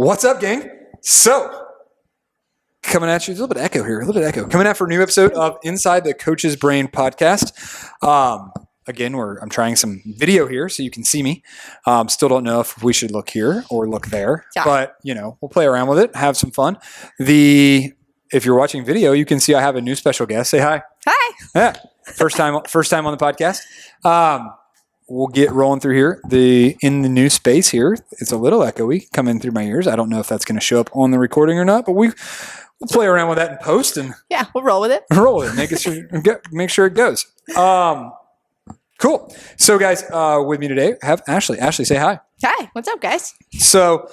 What's up, gang? So, coming at you, there's a little bit of echo here, Coming out for a new episode of Inside the Coach's Brain podcast. Again, I'm trying some video here so you can see me. Still don't know if we should look here or look there, but we'll play around with it, have some fun. If you're watching video, you can see I have a new special guest. Say hi. Hi. Yeah, first time on the podcast. We'll get rolling through here. In the new space here, it's a little echoey coming through my ears. I don't know if that's going to show up on the recording or not, but we'll play around with that in post and we'll roll with it. Make sure it goes. Cool. So, guys, with me today, I have Ashley. Ashley, say hi. Hi. What's up, guys? So,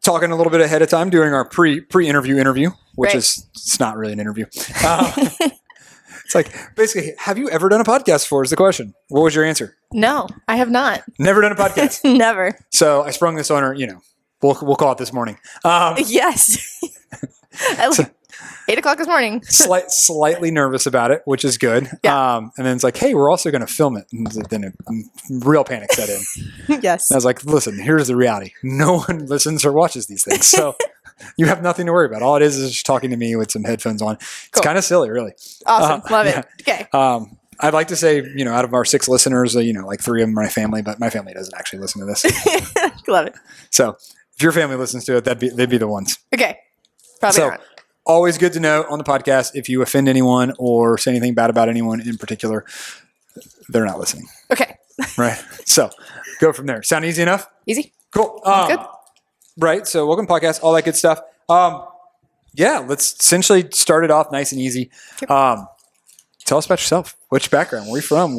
talking a little bit ahead of time, doing our pre-interview, which Right. it's not really an interview. It's like, basically, have you ever done a podcast before is the question. What was your answer? No, I have not. Never done a podcast. Never. So I sprung this on her, we'll call it this morning. Yes. At 8 o'clock this morning. Slightly nervous about it, which is good. Yeah. And then it's like, hey, we're also going to film it. And then real panic set in. Yes. And I was like, listen, here's the reality. No one listens or watches these things. So you have nothing to worry about. All it is just talking to me with some headphones on. It's kind of silly, really. Awesome. Love it. Yeah. Okay. I'd like to say, out of our 6 listeners, like 3 of them are my family, but my family doesn't actually listen to this. Love it. So if your family listens to it, they'd be the ones. Okay. Probably not. Always good to know on the podcast, if you offend anyone or say anything bad about anyone in particular, they're not listening. Okay. Right. So go from there. Sound easy enough? Easy. Cool. Good. Right. So welcome to the podcast, all that good stuff. Let's essentially start it off nice and easy. Sure. Tell us about yourself. What's your background? Where are you from?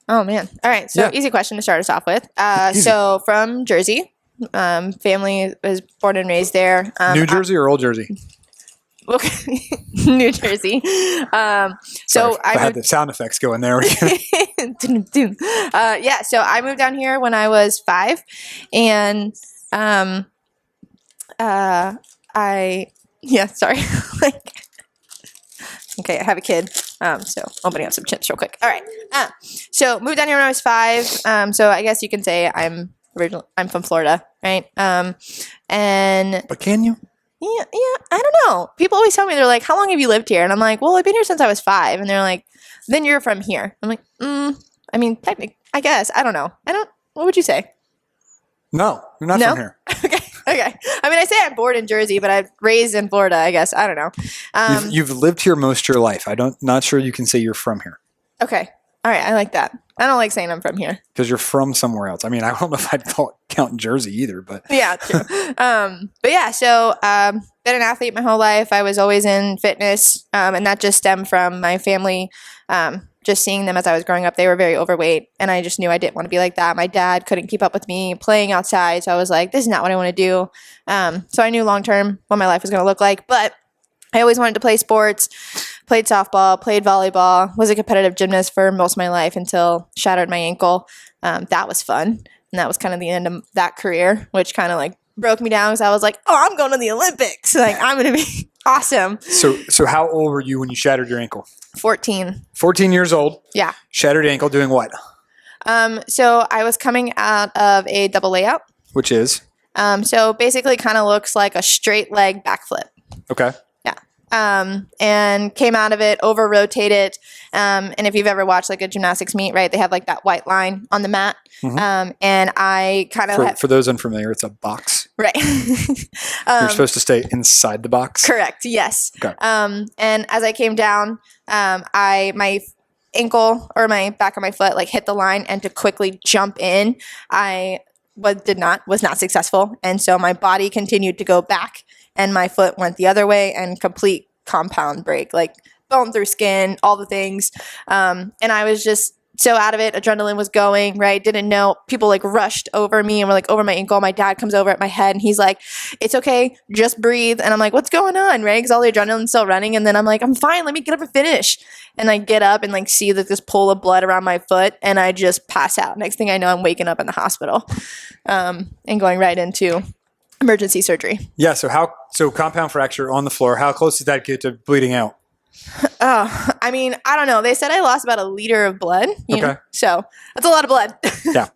Oh, man. All right. So easy question to start us off with. So from Jersey. Family was born and raised there. New Jersey or Old Jersey? Okay. New Jersey. Sorry, I had the sound effects going there. So I moved down here when I was 5, and sorry. Okay, I have a kid. So opening up some chips real quick. All right. So moved down here when I was 5. So I guess you can say I'm from Florida, right? But can you? Yeah, I don't know. People always tell me, they're like, how long have you lived here? And I'm like, well, I've been here since I was 5. And they're like, then you're from here. I'm like, I mean, technically, I guess. I don't know. What would you say? No, you're not from here. Okay. I mean, I say I'm born in Jersey, but I'm raised in Florida, I guess. I don't know. You've lived here most of your life. Not sure you can say you're from here. Okay. All right. I like that. I don't like saying I'm from here. Because you're from somewhere else. I mean, I don't know if I'd count Jersey either, but. Yeah, true. So been an athlete my whole life. I was always in fitness, and that just stemmed from my family. Just seeing them as I was growing up, they were very overweight, and I just knew I didn't want to be like that. My dad couldn't keep up with me playing outside, so I was like, this is not what I want to do. So I knew long-term what my life was going to look like, but I always wanted to play sports, played softball, played volleyball, was a competitive gymnast for most of my life until shattered my ankle. That was fun, and that was kind of the end of that career, which kind of like broke me down because I was like, oh, I'm going to the Olympics. Like, I'm going to be awesome. So how old were you when you shattered your ankle? 14. 14 years old. Yeah. Shattered ankle doing what? So I was coming out of a double layout. Which is? So basically kind of looks like a straight leg backflip. Okay. And came out of it, over rotated. And if you've ever watched like a gymnastics meet, right, they have like that white line on the mat. Mm-hmm. And I kind of for those unfamiliar, it's a box. Right. You're supposed to stay inside the box. Correct. Yes. Okay. And as I came down, my ankle or my back of my foot like hit the line, and to quickly jump in, I was not successful, and so my body continued to go back. And my foot went the other way, and complete compound break, like bone through skin, all the things. And I was just so out of it. Adrenaline was going, right? Didn't know. People like rushed over me and were like over my ankle. My dad comes over at my head and he's like, it's okay. Just breathe. And I'm like, what's going on, right? Because all the adrenaline's still running. And then I'm like, I'm fine. Let me get up and finish. And I get up and like see that this pool of blood around my foot, and I just pass out. Next thing I know, I'm waking up in the hospital and going right into emergency surgery. Yeah. So compound fracture on the floor. How close did that get to bleeding out? I mean, I don't know. They said I lost about 1 liter of blood. You know? So that's a lot of blood. Yeah.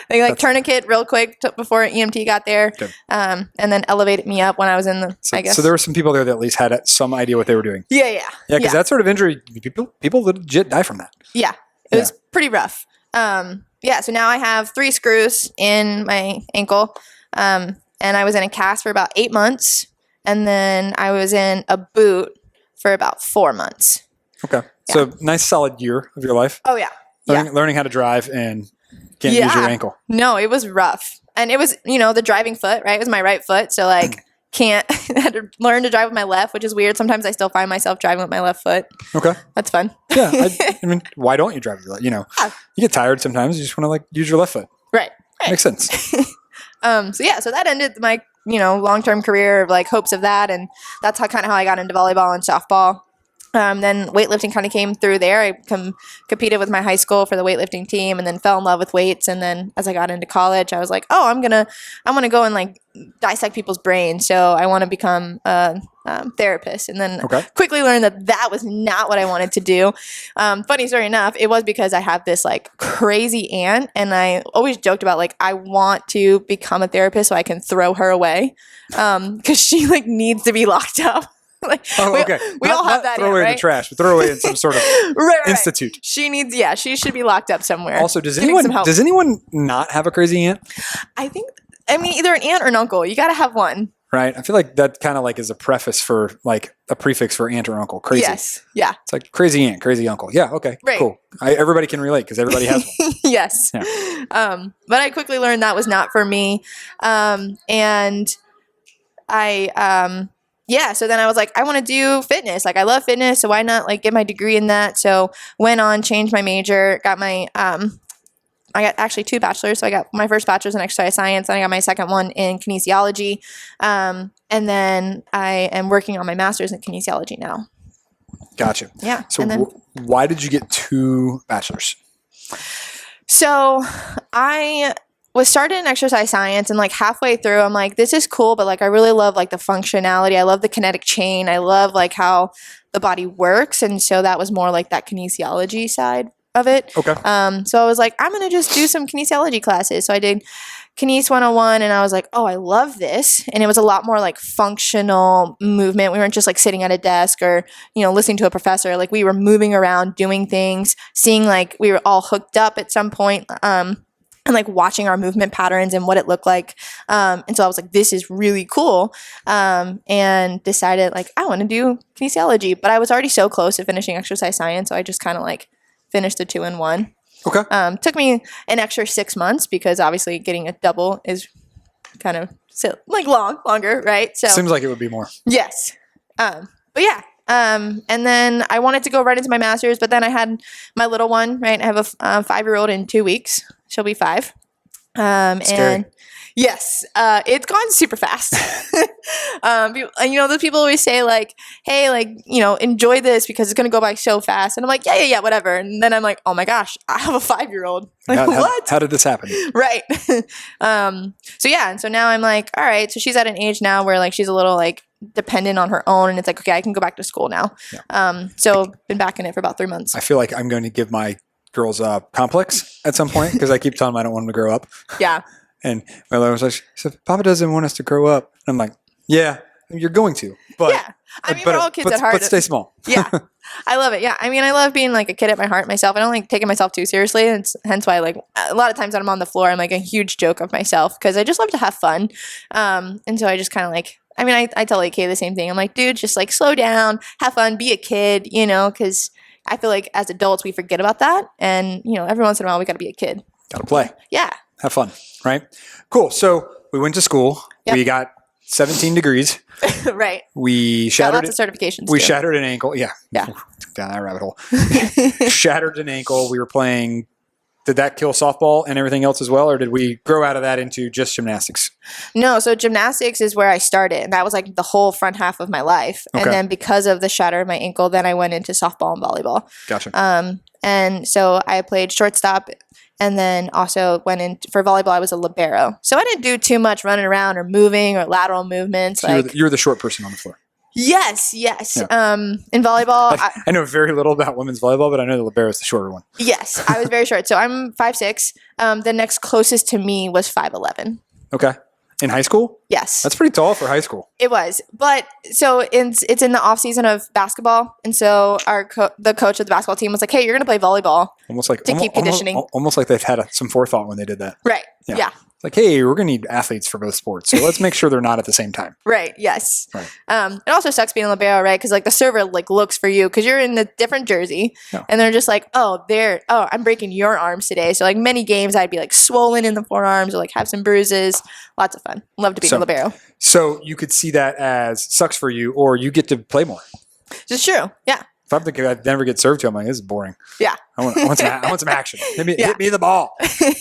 They like tourniquet real quick before EMT got there, Good. and then elevated me up when I was in the. I guess. So there were some people there that at least had some idea what they were doing. Yeah. Yeah, because that sort of injury, people legit die from that. Yeah, it was pretty rough. So now I have 3 screws in my ankle, and I was in a cast for about 8 months, and then I was in a boot for about 4 months. Okay, so nice solid year of your life. Oh yeah, Learning how to drive and can't use your ankle. No, it was rough, and it was the driving foot, right? It was my right foot, so like. Can't I had to learn to drive with my left, which is weird. Sometimes I still find myself driving with my left foot. Okay, that's fun. Yeah, I mean, why don't you drive with your left? You get tired sometimes. You just want to like use your left foot. Right. Makes sense. So that ended my long-term career of like hopes of that, and that's how I got into volleyball and softball. Then weightlifting kind of came through there. I competed with my high school for the weightlifting team, and then fell in love with weights. And then as I got into college, I was like, oh, I want to go and like dissect people's brains. So I want to become a therapist. And then quickly learned that was not what I wanted to do. Funny story enough, it was because I have this like crazy aunt, and I always joked about like I want to become a therapist so I can throw her away because she like needs to be locked up. Like, we all have that. Throw away in the trash, but throw away in some sort of institute. She needs, she should be locked up somewhere. Also, does anyone not have a crazy aunt? I mean, either an aunt or an uncle. You got to have one. Right. I feel like that kind of like is a preface for like a prefix for aunt or uncle. Crazy. Yes. Yeah. It's like crazy aunt, crazy uncle. Yeah. Okay. Right. Cool. Everybody can relate because everybody has one. Yes. Yeah. But I quickly learned that was not for me. And I, so then I was like, I want to do fitness. Like I love fitness. So why not like get my degree in that? So went on, changed my major, got my, I got actually 2 bachelors. So I got my first bachelor's in exercise science, and I got my second one in kinesiology. And then I am working on my master's in kinesiology now. Gotcha. Yeah. So why did you get 2 bachelors? So I was started in exercise science, and like halfway through, I'm like, this is cool, but like I really love like the functionality. I love the kinetic chain. I love like how the body works. And so that was more like that kinesiology side of it. Okay. So I was like, I'm going to just do some kinesiology classes. So I did Kines 101, and I was like, oh, I love this. And it was a lot more like functional movement. We weren't just like sitting at a desk or, listening to a professor. Like we were moving around, doing things, seeing like we were all hooked up at some point. And like watching our movement patterns and what it looked like. And so I was like, this is really cool. And decided like, I want to do kinesiology, but I was already so close to finishing exercise science. So I just kind of like finished the 2 in 1. Okay. Took me an extra 6 months because obviously getting a double is kind of like longer, right? So seems like it would be more. Yes. But yeah. And then I wanted to go right into my master's, but then I had my little one, right? I have a 5-year-old in 2 weeks. She'll be 5. Scary. And yes, it's gone super fast. Those people always say like, hey, like, enjoy this because it's going to go by so fast. And I'm like, yeah, whatever. And then I'm like, oh my gosh, I have a 5-year-old. Like, what? How did this happen? Right. So yeah. And so now I'm like, all right. So she's at an age now where like, she's a little like dependent on her own, and it's like, okay, I can go back to school now. Yeah. So been back in it for about 3 months. I feel like I'm going to give my girls a complex at some point because I keep telling them I don't want them to grow up. Yeah. And my mother was like, she said, Papa doesn't want us to grow up. And I'm like, yeah, you're going to. But, yeah. I mean, we're all kids at heart. But stay small. Yeah. I love it. Yeah. I mean, I love being like a kid at my heart myself. I don't like taking myself too seriously. And it's hence why like a lot of times when I'm on the floor, I'm like a huge joke of myself because I just love to have fun. And so I just kind of like, I mean, I tell AK the same thing. I'm like, dude, just like slow down, have fun, be a kid, because I feel like as adults, we forget about that. And, every once in a while, we got to be a kid. Got to play. Yeah. Have fun. Right. Cool. So we went to school. Yep. We got 17 degrees. Right. We shattered. Got lots of certifications. We shattered an ankle. Yeah. Yeah. Down that rabbit hole. Shattered an ankle. We were playing. Did that kill softball and everything else as well? Or did we grow out of that into just gymnastics? No. So gymnastics is where I started. And that was like the whole front half of my life. Okay. And then because of the shatter of my ankle, then I went into softball and volleyball. Gotcha. And so I played shortstop and then also went in for volleyball. I was a libero. So I didn't do too much running around or moving or lateral movements. So you're the short person on the floor. Yes. Yeah. In volleyball, I know very little about women's volleyball, but I know the libero is the shorter one. yes, I was very short. So I'm 5'6". The next closest to me was 5'11". Okay. In high school? Yes, That's pretty tall for high school. it was. But so it's in the off season of basketball, and so the coach of the basketball team was like, "Hey, you're gonna play volleyball." Almost like To keep conditioning. Almost like they've had some forethought when they did that. Right. Yeah. Yeah. Like, hey, we're going to need athletes for both sports, so let's make sure they're not at the same time. Right. Yes. Right. It also sucks being a libero, right? Because like the server like looks for you because you're in a different jersey, Yeah. and they're just like, oh, I'm breaking your arms today. So like many games, I'd be like swollen in the forearms or like have some bruises. Lots of fun. Love to be a libero. So you could see that as sucks for you, or you get to play more. It's true. Yeah. If I'm the guy that never get served to, I'm like, this is boring. Yeah. I want some action. Hit me the ball.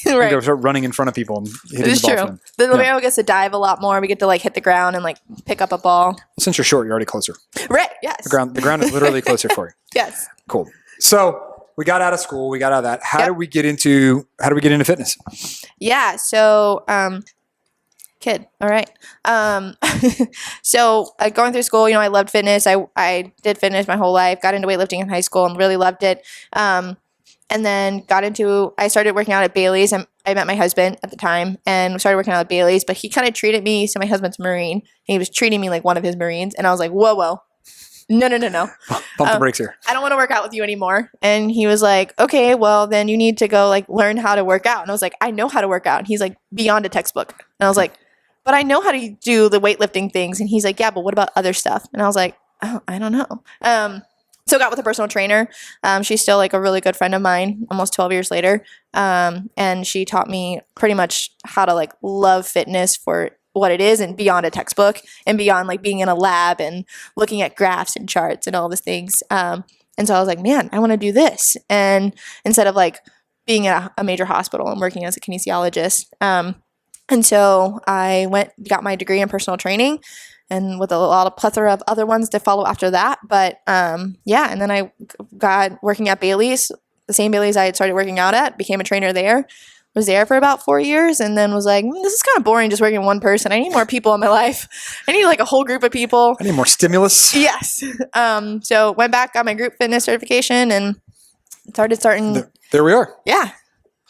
Right. Go start running in front of people and hitting It's the ball for true. them. The libero gets to dive a lot more. We get to like hit the ground and like pick up a ball. Since you're short, you're already closer. Right. Yes. The ground is literally closer for you. Yes. Cool. So we got out of school. We got out of that. How do we get into fitness? Yeah. So, kid. All right. So going through school, I loved fitness. I did fitness my whole life, got into weightlifting in high school and really loved it. And then I started working out at Bailey's. I met my husband at the time and started working out at Bailey's, but he kind of treated me, so my husband's a Marine, and he was treating me like one of his Marines. And I was like, whoa. No. Pump the brakes here. I don't want to work out with you anymore. And he was like, okay, well then you need to go like learn how to work out. And I was like, I know how to work out. And he's like, beyond a textbook. And I was like, but I know how to do the weightlifting things. And he's like, yeah, but what about other stuff? And I was like, oh, I don't know. So I got with a personal trainer. She's still like a really good friend of mine, almost 12 years later. And she taught me pretty much how to like love fitness for what it is and beyond a textbook and beyond like being in a lab and looking at graphs and charts and all these things. And so I was like, man, I want to do this. And instead of like being at a major hospital and working as a kinesiologist. And so I got my degree in personal training and with a lot of plethora of other ones to follow after that. But yeah, and then I got working at Bailey's, the same Bailey's I had started working out at, became a trainer there, was there for about 4 years, and then was like, this is kind of boring just working with one person. I need more people in my life. I need like a whole group of people. I need more stimulus. Yes. So went back, got my group fitness certification and starting. There we are. Yeah.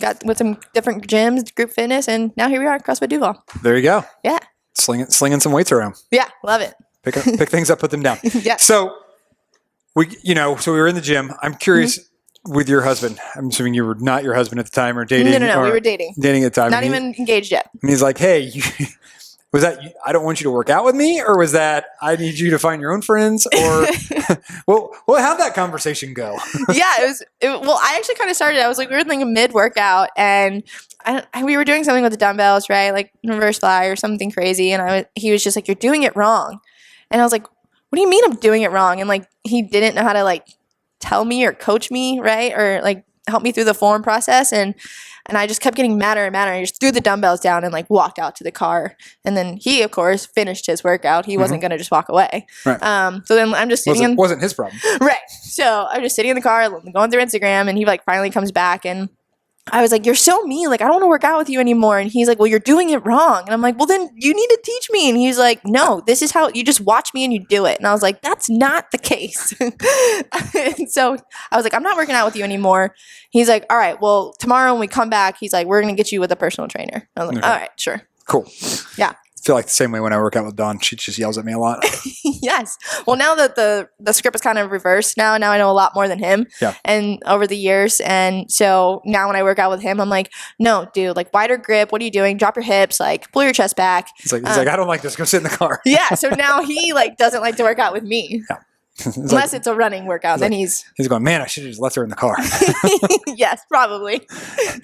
Got with some different gyms, group fitness, and now here we are at CrossFit Duval. There you go. Yeah. Slinging some weights around. Yeah. Love it. Pick things up, put them down. Yeah. So we were in the gym. I'm curious with your husband. I'm assuming you were not your husband at the time or dating. No. We were dating. Dating at the time. Not even engaged yet. And he's like, hey, was that, I don't want you to work out with me? Or was that, I need you to find your own friends? Or, well, how'd that conversation go? Yeah, well, I actually kind of started, I was like, we were in like a mid-workout and we were doing something with the dumbbells, right? Like reverse fly or something crazy. And he was just like, you're doing it wrong. And I was like, what do you mean I'm doing it wrong? And like, he didn't know how to like tell me or coach me, right? Or like help me through the form process. And I just kept getting madder and madder. I just threw the dumbbells down and like walked out to the car. And then he, of course, finished his workout. He wasn't going to just walk away. Right. So then I'm just sitting wasn't his problem. Right. So I'm just sitting in the car, going through Instagram, and he like finally comes back and I was like, you're so mean. Like, I don't want to work out with you anymore. And he's like, well, you're doing it wrong. And I'm like, well, then you need to teach me. And he's like, no, this is how you just watch me and you do it. And I was like, that's not the case. And so I was like, I'm not working out with you anymore. He's like, all right, well, tomorrow when we come back, he's like, we're going to get you with a personal trainer. I was like, all right, sure. Cool. Yeah. I feel like the same way when I work out with Dawn. She just yells at me a lot. Yes. Well, now that the script is kind of reversed now I know a lot more than him. Yeah. And over the years. And so now when I work out with him, I'm like, no, dude, like wider grip. What are you doing? Drop your hips, like pull your chest back. He's like, I don't like this. Go sit in the car. Yeah. So now he like doesn't like to work out with me. Yeah. Unless it's a running workout, then he's going, man, I should have just left her in the car. Yes, probably.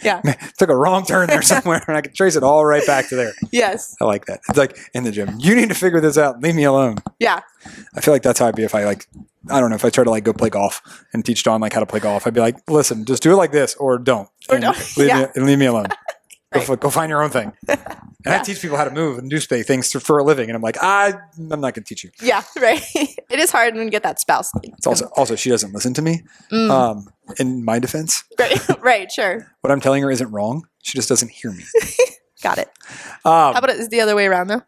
Yeah. Man, took a wrong turn there somewhere and I could trace it all right back to there. Yes. I like that. It's like in the gym, you need to figure this out. Leave me alone. Yeah. I feel like that's how I'd be if I if I try to like go play golf and teach Dawn like how to play golf. I'd be like, listen, just do it like this or don't. Leave me alone. Right. Go find your own thing. And I teach people how to move and do things for a living. And I'm like, I'm not going to teach you. Yeah, right. It is hard when you get that spouse. It's also she doesn't listen to me. In my defense. Right, sure. What I'm telling her isn't wrong. She just doesn't hear me. Got it. How about it is the other way around though?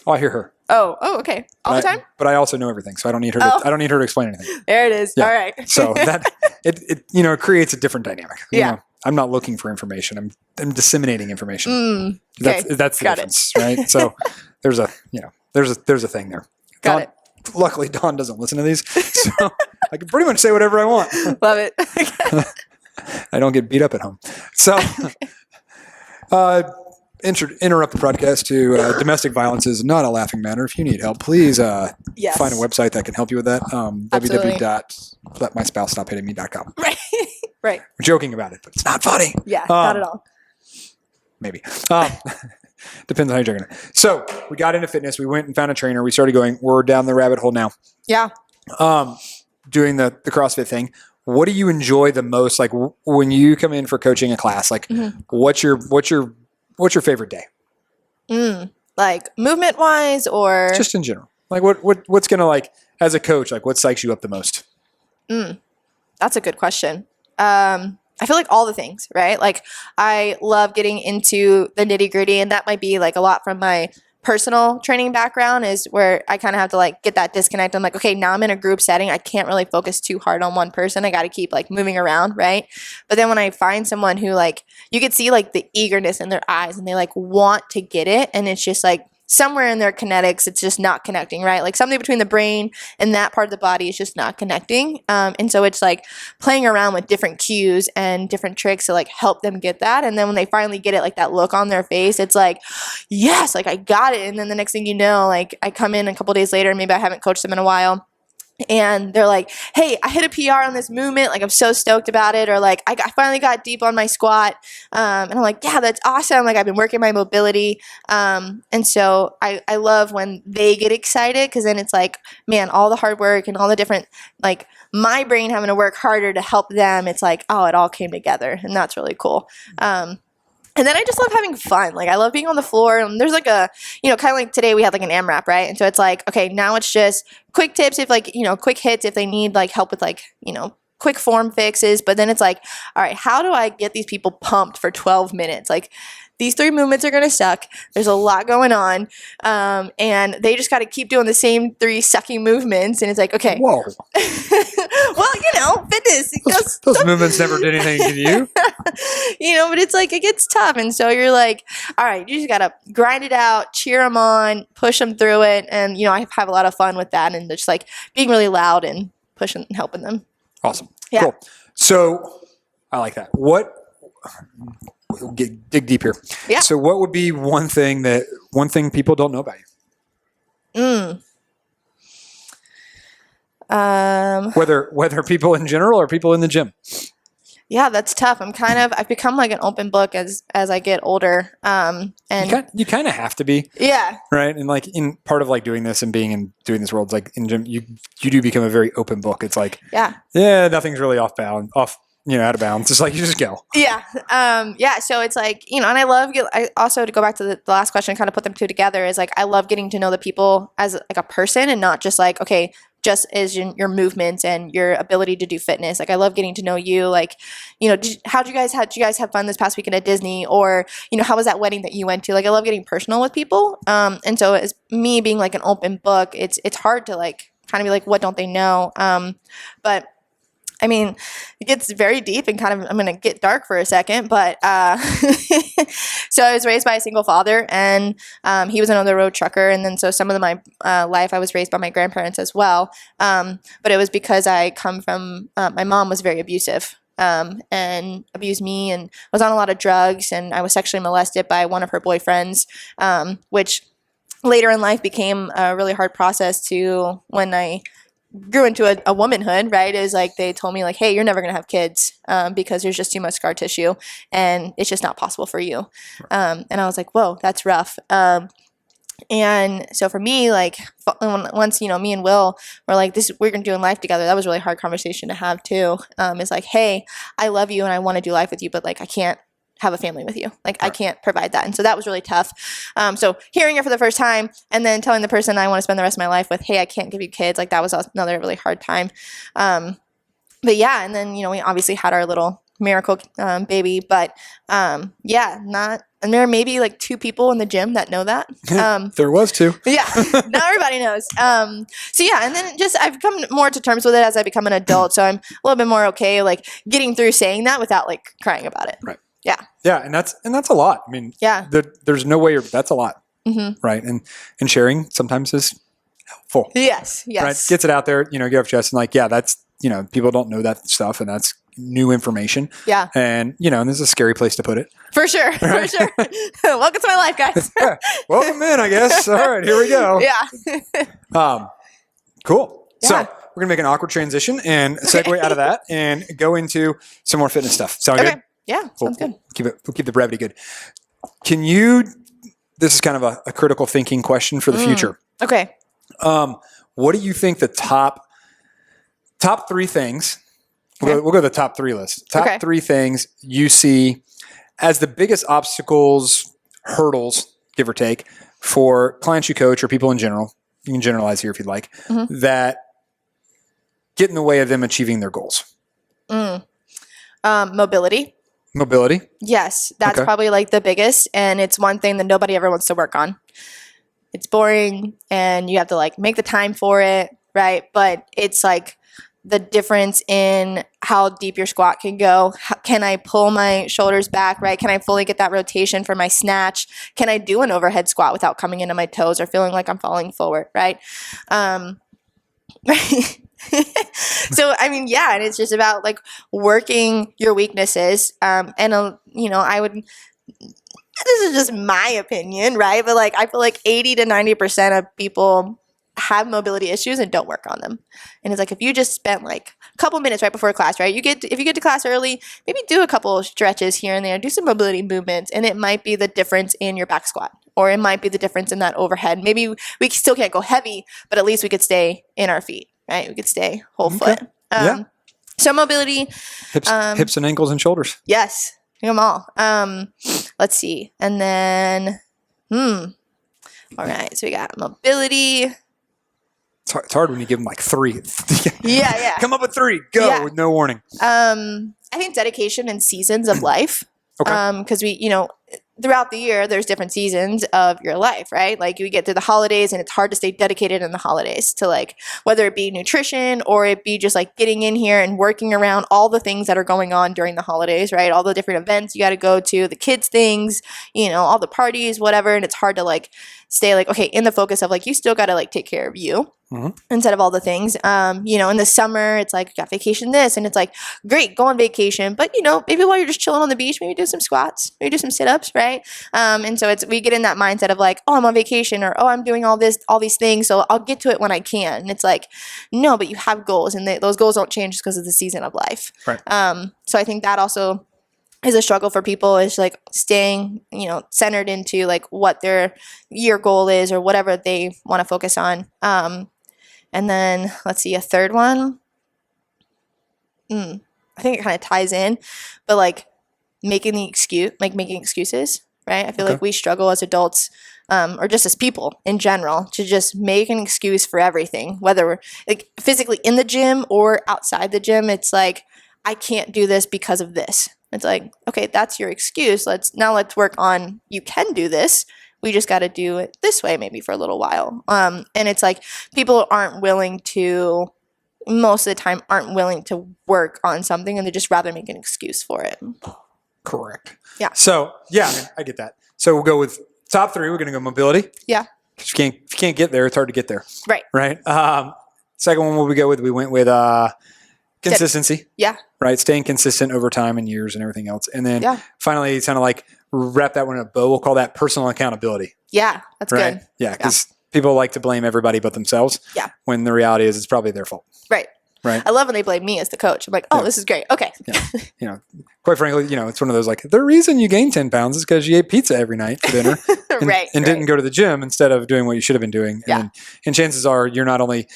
Oh, I hear her. Okay. All the time? But I also know everything, so I don't need her. Oh. I don't need her to explain anything. There it is. Yeah. All right. So that it creates a different dynamic. You Yeah. know, I'm not looking for information. I'm disseminating information. Okay. That's the Got difference, right? So there's a thing there. Got Dawn, it. Luckily, Dawn doesn't listen to these, so I can pretty much say whatever I want. Love it. I don't get beat up at home. So, interrupt the broadcast to domestic violence is not a laughing matter. If you need help, please Yes. find a website that can help you with that. Absolutely. www.letmyspousestophittingme.com. Right. Right. We're joking about it, but it's not funny. Yeah. Not at all. Maybe. Depends on how you're taking it. So we got into fitness. We went and found a trainer. We started going. We're down the rabbit hole now. Yeah. Doing the CrossFit thing. What do you enjoy the most? Like when you come in for coaching a class, like what's your favorite day? Like movement wise or Just in general. Like what's gonna, like, as a coach, like what psychs you up the most? That's a good question. I feel like all the things, right? Like I love getting into the nitty gritty, and that might be like a lot from my personal training background, is where I kind of have to like get that disconnect. I'm like, okay, now I'm in a group setting. I can't really focus too hard on one person. I got to keep like moving around, right? But then when I find someone who, like, you could see like the eagerness in their eyes and they like want to get it, and it's just like somewhere in their kinetics, it's just not connecting, right? Like something between the brain and that part of the body is just not connecting. And so it's like playing around with different cues and different tricks to like help them get that. And then when they finally get it, like that look on their face, it's like, yes, like I got it. And then the next thing you know, like I come in a couple days later, maybe I haven't coached them in a while, and they're like, hey, I hit a PR on this movement. Like, I'm so stoked about it. Or like, I finally got deep on my squat. And I'm like, yeah, that's awesome. Like, I've been working my mobility. And so I love when they get excited, because then it's like, man, all the hard work and all the different, like my brain having to work harder to help them. It's like, oh, it all came together. And that's really cool. And then I just love having fun. Like, I love being on the floor. And there's like a, kind of like today we had like an AMRAP, right? And so it's like, okay, now it's just quick tips if like, quick hits if they need like help with like, quick form fixes. But then it's like, all right, how do I get these people pumped for 12 minutes? Like, these 3 movements are going to suck. There's a lot going on. And they just got to keep doing the same 3 sucky movements. And it's like, okay. Whoa. Well, fitness. Those movements never did anything to you. But it's like, it gets tough. And so you're like, all right, you just got to grind it out, cheer them on, push them through it. And, I have a lot of fun with that, and just like being really loud and pushing and helping them. Awesome. Yeah. Cool. So I like that. Dig deep here. Yeah. So what would be one thing people don't know about you? Whether people in general or people in the gym. Yeah, that's tough. I've become like an open book as I get older. And you kind of have to be. Yeah. Right. And like in part of like doing this and doing this world, it's like in gym, you do become a very open book. It's like, yeah, nothing's really out of bounds. It's like, you just go. Yeah. So it's like, and I also, to go back to the last question, kind of put them two together, is like, I love getting to know the people as like a person, and not just like, okay, just as your movements and your ability to do fitness. Like, I love getting to know you. Like, how'd you guys have fun this past weekend at Disney? Or, how was that wedding that you went to? Like, I love getting personal with people. And so as me being like an open book, it's hard to like kind of be like, what don't they know? But I mean, it gets very deep and kind of, I'm going to get dark for a second, but so I was raised by a single father, and he was another road trucker. And then so some of my life I was raised by my grandparents as well. But it was because I come from, my mom was very abusive and abused me and was on a lot of drugs. And I was sexually molested by one of her boyfriends, which later in life became a really hard process to when I grew into a womanhood, right? Is like, they told me like, hey, you're never going to have kids because there's just too much scar tissue and it's just not possible for you. And I was like, whoa, that's rough. And so for me, like once, me and Will were like, we're going to do life together. That was a really hard conversation to have too. It's like, hey, I love you and I want to do life with you, but like, I can't have a family with you. Like, I can't provide that. And so that was really tough. So hearing it for the first time and then telling the person I want to spend the rest of my life with, hey, I can't give you kids. Like, that was another really hard time. But yeah, and then, we obviously had our little miracle baby. But yeah, and there are maybe like 2 people in the gym that know that. There was 2. Yeah, not everybody knows. So yeah, and then I've come more to terms with it as I become an adult. So I'm a little bit more okay, like getting through saying that without like crying about it. Right. Yeah. Yeah, and that's a lot. I mean, Yeah. there's no way that's a lot, Mm-hmm. right? And sharing sometimes is helpful. Yes. Yes. Right? Gets it out there, get off chest, and like, yeah, that's people don't know that stuff, and that's new information. Yeah. And and this is a scary place to put it. For sure. Right? For sure. Welcome to my life, guys. Yeah. Welcome in, I guess. All right, here we go. Yeah. Cool. Yeah. So we're gonna make an awkward transition and segue out of that and go into some more fitness stuff. Sound Okay. good? Yeah. Cool. Sounds good. We'll keep the brevity good. Can you? This is kind of a critical thinking question for the future. Okay. What do you think the top 3 things? We'll go to the top 3 list. Top 3 things you see as the biggest obstacles, hurdles, give or take, for clients you coach or people in general. You can generalize here if you'd like. That get in the way of them achieving their goals. Mobility. Mobility. Yes, that's Okay. probably like the biggest, and it's one thing that nobody ever wants to work on. It's boring, and you have to like make the time for it, right? But it's like the difference in how deep your squat can go. Can I pull my shoulders back, right? Can I fully get that rotation for my snatch? Can I do an overhead squat without coming into my toes or feeling like I'm falling forward, right? So I mean, yeah, and it's just about like working your weaknesses. And I would. This is just my opinion, right? But like, I feel like 80 to 90% of people have mobility issues and don't work on them. And it's like if you just spent like a couple minutes right before class, right? If you get to class early, maybe do a couple stretches here and there, do some mobility movements, and it might be the difference in your back squat, or it might be the difference in that overhead. Maybe we still can't go heavy, but at least we could stay in our feet, right? We could stay whole foot. Yeah. So mobility, hips and ankles and shoulders. yes, do them all. Let's see, and then, all right. So we got mobility. It's hard when you give them like 3. Yeah. Come up with 3. Go Yeah. with no warning. I think dedication and seasons of life. Okay. Because throughout the year, there's different seasons of your life, right? Like you get through the holidays and it's hard to stay dedicated in the holidays to like, whether it be nutrition or it be just like getting in here and working around all the things that are going on during the holidays, right? All the different events you got to go to, the kids things, all the parties, whatever. And it's hard to like stay like, okay, in the focus of like, you still got to like take care of you. Instead of all the things, in the summer, it's like, got vacation this, and it's like, great, go on vacation. But, maybe while you're just chilling on the beach, maybe do some squats, maybe do some sit-ups, right? And so we get in that mindset of like, oh, I'm on vacation, or, oh, I'm doing all these things, so I'll get to it when I can. And it's like, no, but you have goals, and those goals don't change just because of the season of life. Right. So I think that also is a struggle for people, is like staying, centered into like what their year goal is or whatever they want to focus on. And then let's see, a third one. I think it kind of ties in, but like making excuses, right? I feel like we struggle as adults, or just as people in general, to just make an excuse for everything, whether we're like physically in the gym or outside the gym. It's like, I can't do this because of this. It's like, okay, that's your excuse. Let's work on, you can do this. We just got to do it this way, maybe for a little while. And it's like people most of the time aren't willing to work on something, and they just rather make an excuse for it. Correct. Yeah. So I get that. So we'll go with top 3. We're going to go mobility. Yeah. If you can't get there, it's hard to get there. Right. Right. Second one, what we go with? We went with consistency. Yeah. Right. Staying consistent over time and years and everything else. And then finally, it's kind of like wrap that one in a bow. We'll call that personal accountability. Yeah. That's right? good. Yeah. Because people like to blame everybody but themselves. Yeah. When the reality is it's probably their fault. Right. Right. I love when they blame me as the coach. I'm like, oh, this is great. Okay. Yeah. Quite frankly, it's one of those like, the reason you gained 10 pounds is because you ate pizza every night for dinner and didn't go to the gym instead of doing what you should have been doing. Yeah. And chances are you're not only,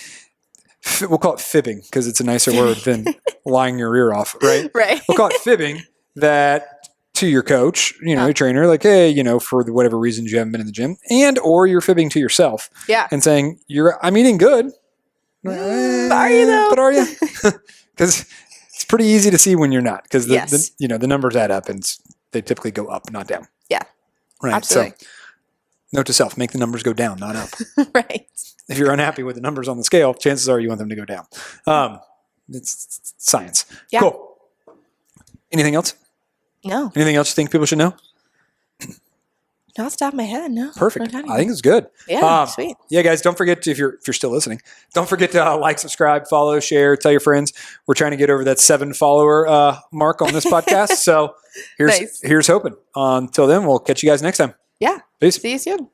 we'll call it fibbing because it's a nicer word than lying your ear off, right? Right. We'll call it fibbing that to your coach, your trainer, like, hey, for whatever reasons you haven't been in the gym, and or you're fibbing to yourself. Yeah. And saying, I'm eating good. Are you though? But are you? Because it's pretty easy to see when you're not because Yes. the numbers add up and they typically go up, not down. Yeah. Right. Absolutely. So note to self, make the numbers go down, not up. Right. If you're unhappy with the numbers on the scale, chances are you want them to go down. It's science. Yeah. Cool. Anything else? No. Anything else you think people should know? Not off the top of my head. No. Perfect. Not I think it's good. Yeah. Sweet. Yeah, guys, don't forget to, if you're still listening, don't forget to like, subscribe, follow, share, tell your friends. We're trying to get over that 7 follower mark on this podcast. So Nice. here's hoping. Until then, we'll catch you guys next time. Yeah. Peace. See you soon.